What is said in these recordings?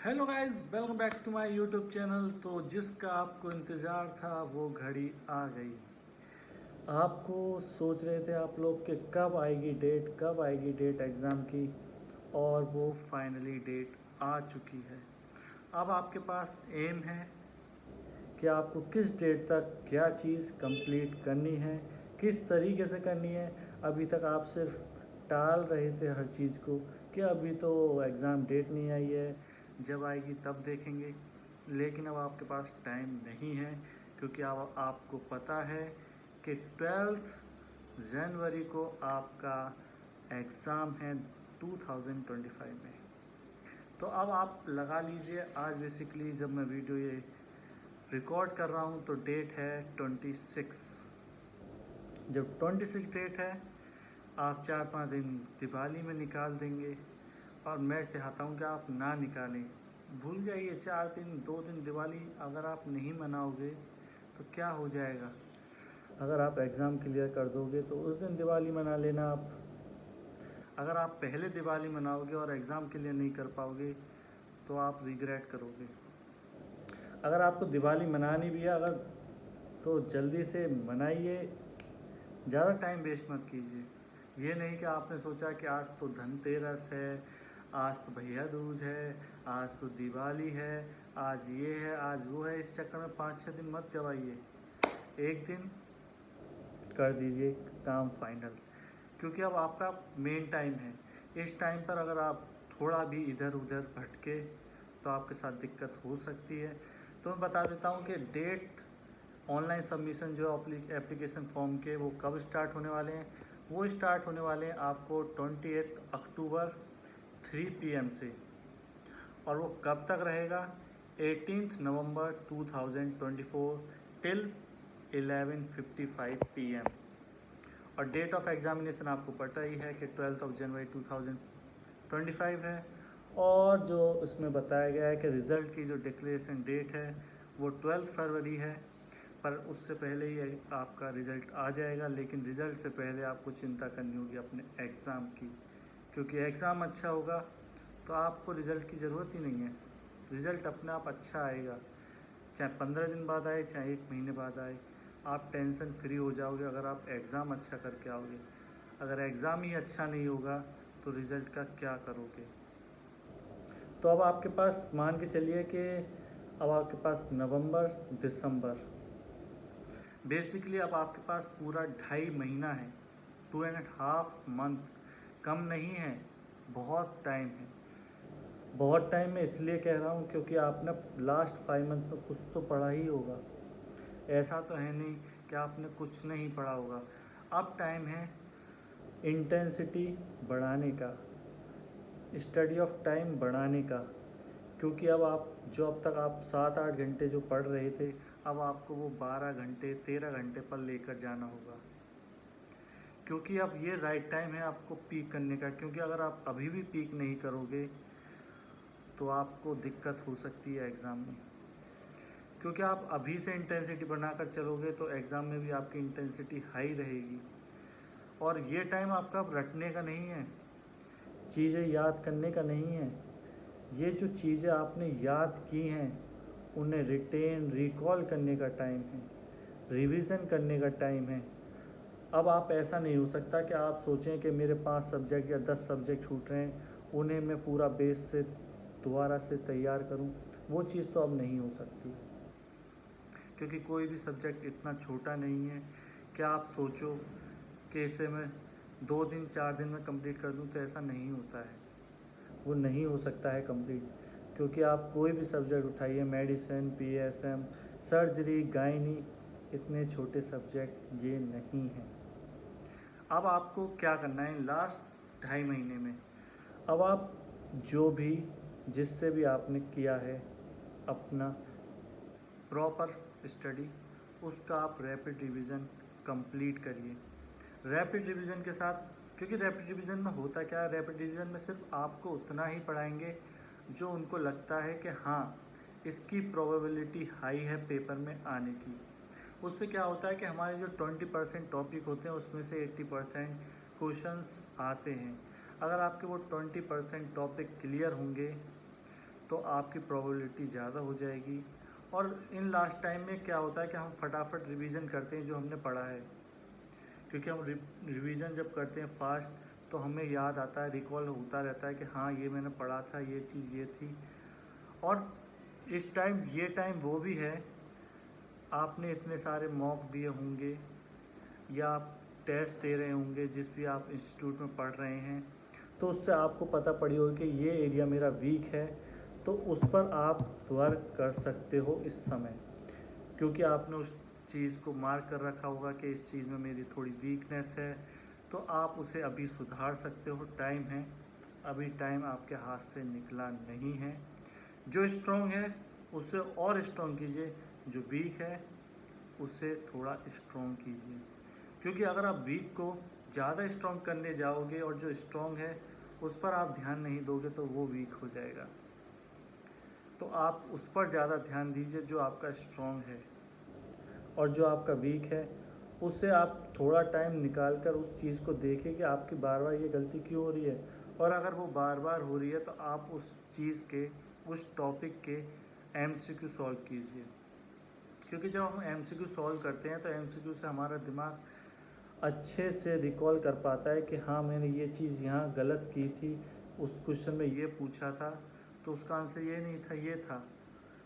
Hello guys, welcome back to my YouTube channel. तो जिसका आपको इंतज़ार था वो घड़ी आ गई। आपको सोच रहे थे आप लोग कि कब आएगी डेट एग्ज़ाम की, और वो फाइनली डेट आ चुकी है। अब आपके पास एम है कि आपको किस डेट तक क्या चीज़ कंप्लीट करनी है, किस तरीके से करनी है। अभी तक आप सिर्फ टाल रहे थे हर चीज़ को कि अभी तो एग्ज़ाम डेट नहीं आई है, जब आएगी तब देखेंगे। लेकिन अब आपके पास टाइम नहीं है, क्योंकि अब आपको पता है कि 12 जनवरी को आपका एग्ज़ाम है 2025 में। तो अब आप लगा लीजिए, आज बेसिकली जब मैं वीडियो ये रिकॉर्ड कर रहा हूँ तो डेट है 26। जब 26 डेट है, आप 4-5 दिन दिवाली में निकाल देंगे, और मैं चाहता हूँ कि आप ना निकालें। भूल जाइए 4 दिन 2 दिन दिवाली अगर आप नहीं मनाओगे तो क्या हो जाएगा। अगर आप एग्ज़ाम क्लियर कर दोगे तो उस दिन दिवाली मना लेना आप। अगर आप पहले दिवाली मनाओगे और एग्ज़ाम क्लियर नहीं कर पाओगे तो आप रिग्रेट करोगे। अगर आपको दिवाली मनानी भी है अगर, तो जल्दी से मनाइए, ज़्यादा टाइम वेस्ट मत कीजिए। ये नहीं कि आपने सोचा कि आज तो धनतेरस है, आज तो भैया दूज है, आज तो दिवाली है, आज ये है, आज वो है। इस चक्कर में 5-6 दिन मत गवाइए, एक दिन कर दीजिए काम फाइनल। क्योंकि अब आपका मेन टाइम है। इस टाइम पर अगर आप थोड़ा भी इधर उधर भटके तो आपके साथ दिक्कत हो सकती है। तो मैं बता देता हूँ कि डेट ऑनलाइन सबमिशन जो एप्लीकेशन फॉर्म के वो कब स्टार्ट होने वाले हैं। वो स्टार्ट होने वाले हैं आपको 28 अक्टूबर 3 PM से, और वो कब तक रहेगा 18 नवंबर 2024 टिल 11:55 PM। और डेट ऑफ एग्जामिनेशन आपको पता ही है कि 12 जनवरी 2025 है। और जो इसमें बताया गया है कि रिज़ल्ट की जो डिक्लेरेशन डेट है वो 12 फरवरी है। पर उससे पहले ही आपका रिज़ल्ट आ जाएगा। लेकिन रिज़ल्ट से पहले आपको चिंता करनी होगी अपने एग्ज़ाम की, क्योंकि एग्ज़ाम अच्छा होगा तो आपको रिज़ल्ट की ज़रूरत ही नहीं है। रिज़ल्ट अपने आप अच्छा आएगा, चाहे 15 दिन बाद आए, चाहे 1 महीने बाद आए। आप टेंशन फ्री हो जाओगे अगर आप एग्ज़ाम अच्छा करके आओगे। अगर एग्ज़ाम ही अच्छा नहीं होगा तो रिज़ल्ट का क्या करोगे। तो अब आपके पास मान के चलिए कि अब आपके पास नवंबर दिसंबर, बेसिकली अब आपके पास पूरा 2.5 महीना है, 2.5 मंथ। कम नहीं है, बहुत टाइम है। बहुत टाइम मैं इसलिए कह रहा हूँ क्योंकि आपने लास्ट 5 मंथ में कुछ तो पढ़ा ही होगा। ऐसा तो है नहीं कि आपने कुछ नहीं पढ़ा होगा। अब टाइम है इंटेंसिटी बढ़ाने का, स्टडी ऑफ टाइम बढ़ाने का। क्योंकि अब आप जो अब तक आप 7-8 घंटे जो पढ़ रहे थे, अब आपको वो 12 घंटे 13 घंटे पर लेकर जाना होगा। क्योंकि अब ये राइट टाइम है आपको पीक करने का। क्योंकि अगर आप अभी भी पीक नहीं करोगे तो आपको दिक्कत हो सकती है एग्ज़ाम में। क्योंकि आप अभी से इंटेंसिटी बनाकर चलोगे तो एग्ज़ाम में भी आपकी इंटेंसिटी हाई रहेगी। और ये टाइम आपका रटने का नहीं है, चीज़ें याद करने का नहीं है। ये जो चीज़ें आपने याद की हैं उन्हें रिटेन रिकॉल करने का टाइम है, रिवीजन करने का टाइम है। अब आप ऐसा नहीं हो सकता कि आप सोचें कि मेरे 5 सब्जेक्ट या 10 सब्जेक्ट छूट रहे हैं, उन्हें मैं पूरा बेस से दोबारा से तैयार करूं। वो चीज़ तो अब नहीं हो सकती, क्योंकि कोई भी सब्जेक्ट इतना छोटा नहीं है कि आप सोचो कि इसे मैं 2 दिन 4 दिन में कंप्लीट कर दूं। तो ऐसा नहीं होता है, वो नहीं हो सकता है कंप्लीट। क्योंकि आप कोई भी सब्जेक्ट उठाइए, मेडिसिन, PSM, सर्जरी, गायनी, इतने छोटे सब्जेक्ट ये नहीं हैं। अब आपको क्या करना है लास्ट 2.5 महीने में। अब आप जो भी जिससे भी आपने किया है अपना प्रॉपर स्टडी, उसका आप रैपिड रिवीजन कंप्लीट करिए। रैपिड रिवीजन के साथ, क्योंकि रैपिड रिवीजन में होता क्या है, रैपिड रिवीजन में सिर्फ आपको उतना ही पढ़ाएंगे जो उनको लगता है कि हाँ इसकी प्रोबेबिलिटी हाई है पेपर में आने की। उससे क्या होता है कि हमारे जो 20% टॉपिक होते हैं उसमें से 80% क्वेश्चंस आते हैं। अगर आपके वो 20% टॉपिक क्लियर होंगे तो आपकी प्रोबेबिलिटी ज़्यादा हो जाएगी। और इन लास्ट टाइम में क्या होता है कि हम फटाफट रिवीजन करते हैं जो हमने पढ़ा है, क्योंकि हम रिवीजन जब करते हैं फास्ट तो हमें याद आता है, रिकॉल होता रहता है कि हाँ ये मैंने पढ़ा था, ये चीज़ ये थी। और इस टाइम ये टाइम वो भी है, आपने इतने सारे मॉक दिए होंगे या आप टेस्ट दे रहे होंगे जिस भी आप इंस्टीट्यूट में पढ़ रहे हैं, तो उससे आपको पता पड़ी होगी कि ये एरिया मेरा वीक है, तो उस पर आप वर्क कर सकते हो इस समय, क्योंकि आपने उस चीज़ को मार्क कर रखा होगा कि इस चीज़ में मेरी थोड़ी वीकनेस है, तो आप उसे अभी सुधार सकते हो। टाइम है, अभी टाइम आपके हाथ से निकला नहीं है। जो स्ट्रॉन्ग है उससे और स्ट्रॉन्ग कीजिए, जो वीक है उसे थोड़ा स्ट्रॉन्ग कीजिए, क्योंकि अगर आप वीक को ज़्यादा स्ट्रॉन्ग करने जाओगे और जो स्ट्रॉन्ग है उस पर आप ध्यान नहीं दोगे तो वो वीक हो जाएगा। तो आप उस पर ज़्यादा ध्यान दीजिए जो आपका स्ट्रॉन्ग है, और जो आपका वीक है उससे आप थोड़ा टाइम निकाल कर उस चीज़ को देखें कि आपकी बार बार ये गलती क्यों हो रही है। और अगर वो बार बार हो रही है तो आप उस चीज़ के, उस टॉपिक के MCQ सॉल्व कीजिए, क्योंकि जब हम MCQ सॉल्व करते हैं तो MCQ से हमारा दिमाग अच्छे से रिकॉल कर पाता है कि हाँ मैंने ये चीज़ यहाँ गलत की थी, उस क्वेश्चन में ये पूछा था तो उसका आंसर ये नहीं था, ये था,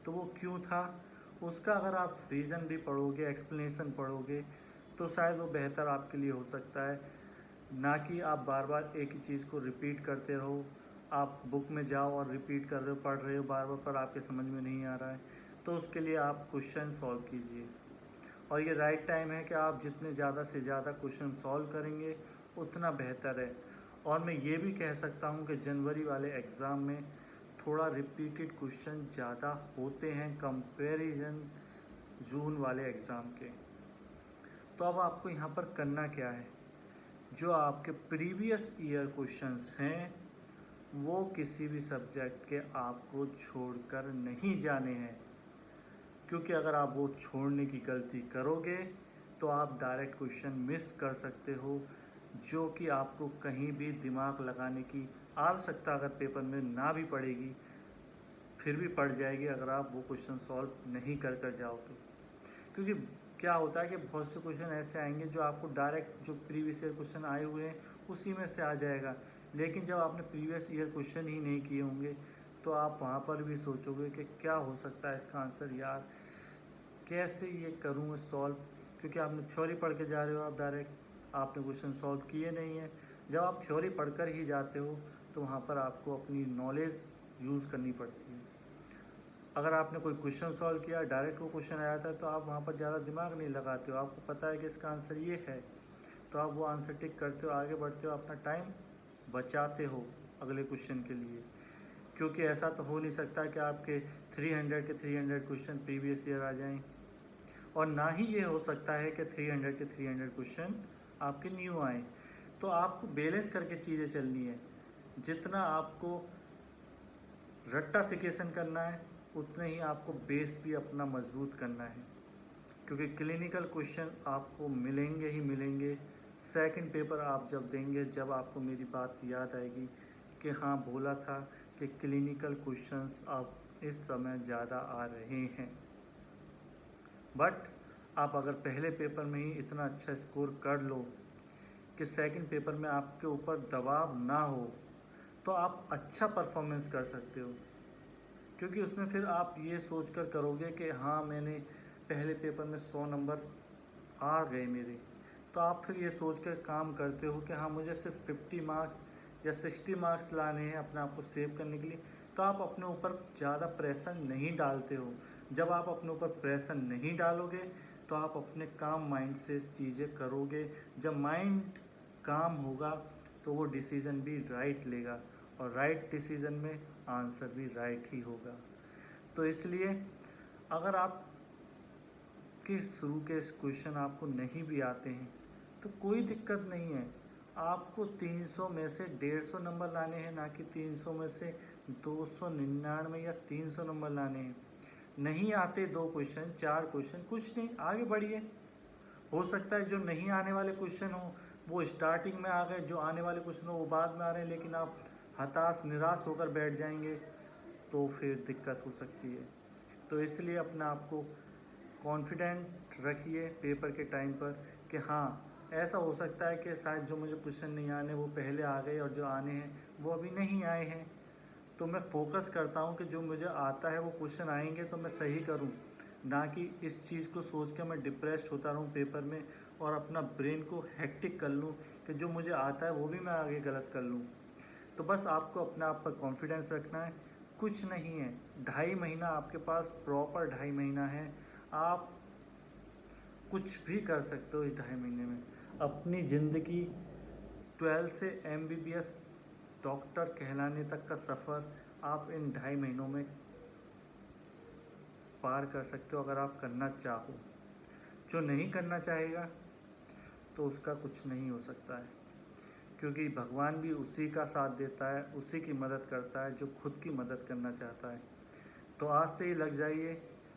तो वो क्यों था उसका अगर आप रीज़न भी पढ़ोगे, एक्सप्लेनेशन पढ़ोगे, तो शायद वो बेहतर आपके लिए हो सकता है, ना कि आप बार बार एक ही चीज़ को रिपीट करते रहो। आप बुक में जाओ और रिपीट कर रहे हो, पढ़ रहे हो बार बार, पर आपके समझ में नहीं आ रहा है, तो उसके लिए आप क्वेश्चन सॉल्व कीजिए। और ये राइट टाइम है कि आप जितने ज़्यादा से ज़्यादा क्वेश्चन सॉल्व करेंगे उतना बेहतर है। और मैं ये भी कह सकता हूँ कि जनवरी वाले एग्ज़ाम में थोड़ा रिपीटेड क्वेश्चन ज़्यादा होते हैं कंपैरिजन जून वाले एग्ज़ाम के। तो अब आपको यहाँ पर करना क्या है, जो आपके प्रीवियस ईयर क्वेश्चंस हैं वो किसी भी सब्जेक्ट के आपको छोड़कर नहीं जाने हैं, क्योंकि अगर आप वो छोड़ने की गलती करोगे तो आप डायरेक्ट क्वेश्चन मिस कर सकते हो, जो कि आपको कहीं भी दिमाग लगाने की आवश्यकता अगर पेपर में ना भी पड़ेगी फिर भी पड़ जाएगी अगर आप वो क्वेश्चन सॉल्व नहीं कर कर जाओ तो। क्योंकि क्या होता है कि बहुत से क्वेश्चन ऐसे आएंगे जो आपको डायरेक्ट जो प्रीवियस ईयर क्वेश्चन आए हुए हैं उसी में से आ जाएगा, लेकिन जब आपने प्रीवियस ईयर क्वेश्चन ही नहीं किए होंगे तो आप वहाँ पर भी सोचोगे कि क्या हो सकता है इसका आंसर, यार कैसे ये करूँ सॉल्व, क्योंकि आपने थ्योरी पढ़ के जा रहे हो, आप डायरेक्ट आपने क्वेश्चन सॉल्व किए नहीं है। जब आप थ्योरी पढ़कर ही जाते हो तो वहाँ पर आपको अपनी नॉलेज यूज़ करनी पड़ती है। अगर आपने कोई क्वेश्चन सॉल्व किया, डायरेक्ट वो क्वेश्चन आया था, तो आप वहाँ पर ज़्यादा दिमाग नहीं लगाते हो, आपको पता है कि इसका आंसर ये है, तो आप वो आंसर टिक करते हो, आगे बढ़ते हो, अपना टाइम बचाते हो अगले क्वेश्चन के लिए। क्योंकि ऐसा तो हो नहीं सकता कि आपके 300 के 300 क्वेश्चन प्रीवियस ईयर आ जाएं, और ना ही ये हो सकता है कि 300 के 300 क्वेश्चन आपके न्यू आए। तो आपको बैलेंस करके चीज़ें चलनी है, जितना आपको रट्टाफिकेशन करना है उतना ही आपको बेस भी अपना मजबूत करना है, क्योंकि क्लिनिकल क्वेश्चन आपको मिलेंगे ही मिलेंगे। सेकंड पेपर आप जब देंगे, जब आपको मेरी बात याद आएगी कि हाँ बोला था कि क्लिनिकल क्वेश्चंस अब इस समय ज़्यादा आ रहे हैं। बट आप अगर पहले पेपर में ही इतना अच्छा स्कोर कर लो कि सेकंड पेपर में आपके ऊपर दबाव ना हो, तो आप अच्छा परफॉर्मेंस कर सकते हो, क्योंकि उसमें फिर आप ये सोच कर करोगे कि हाँ मैंने पहले पेपर में 100 नंबर आ गए मेरे, तो आप फिर ये सोच कर काम करते हो कि हाँ मुझे सिर्फ 50 मार्क्स या 60 मार्क्स लाने हैं अपने आप को सेव करने के लिए, तो आप अपने ऊपर ज़्यादा प्रेशर नहीं डालते हो। जब आप अपने ऊपर प्रेशर नहीं डालोगे तो आप अपने काम माइंड से चीज़ें करोगे। जब माइंड काम होगा तो वो डिसीज़न भी राइट लेगा, और राइट डिसीज़न में आंसर भी राइट ही होगा। तो इसलिए अगर आप के शुरू के क्वेश्चन आपको नहीं भी आते हैं तो कोई दिक्कत नहीं है, आपको 300 में से 150 नंबर लाने हैं, ना कि 300 में से 299 या 300 नंबर लाने हैं। नहीं आते 2 क्वेश्चन 4 क्वेश्चन कुछ नहीं, आगे बढ़िए। हो सकता है जो नहीं आने वाले क्वेश्चन हो वो स्टार्टिंग में आ गए, जो आने वाले क्वेश्चन हो वो बाद में आ रहे हैं, लेकिन आप हताश निराश होकर बैठ जाएंगे, तो फिर दिक्कत हो सकती है। तो इसलिए अपने आप को कॉन्फिडेंट रखिए पेपर के टाइम पर कि हाँ, ऐसा हो सकता है कि शायद जो मुझे क्वेश्चन नहीं आने वो पहले आ गए और जो आने हैं वो अभी नहीं आए हैं। तो मैं फोकस करता हूँ कि जो मुझे आता है वो क्वेश्चन आएंगे तो मैं सही करूँ, ना कि इस चीज़ को सोच कर मैं डिप्रेस्ड होता रहूँ पेपर में और अपना ब्रेन को हेक्टिक कर लूँ कि जो मुझे आता है वो भी मैं आगे गलत कर लूँ। तो बस आपको अपने आप पर कॉन्फिडेंस रखना है, कुछ नहीं है। 2.5 महीना आपके पास, प्रॉपर 2.5 महीना है। आप कुछ भी कर सकते हो इस 2.5 महीने में। अपनी ज़िंदगी 12 से MBBS डॉक्टर कहलाने तक का सफ़र आप इन 2.5 महीनों में पार कर सकते हो अगर आप करना चाहो। जो नहीं करना चाहेगा तो उसका कुछ नहीं हो सकता है, क्योंकि भगवान भी उसी का साथ देता है, उसी की मदद करता है जो खुद की मदद करना चाहता है। तो आज से ही लग जाइए,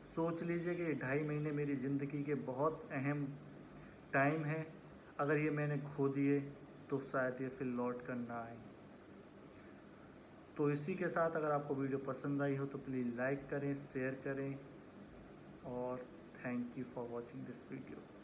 सोच लीजिए कि 2.5 महीने मेरी ज़िंदगी के बहुत अहम टाइम है। अगर ये मैंने खो दिए तो शायद ये फिर लौट कर ना आए। तो इसी के साथ अगर आपको वीडियो पसंद आई हो तो प्लीज़ लाइक करें, शेयर करें और thank you for watching this video.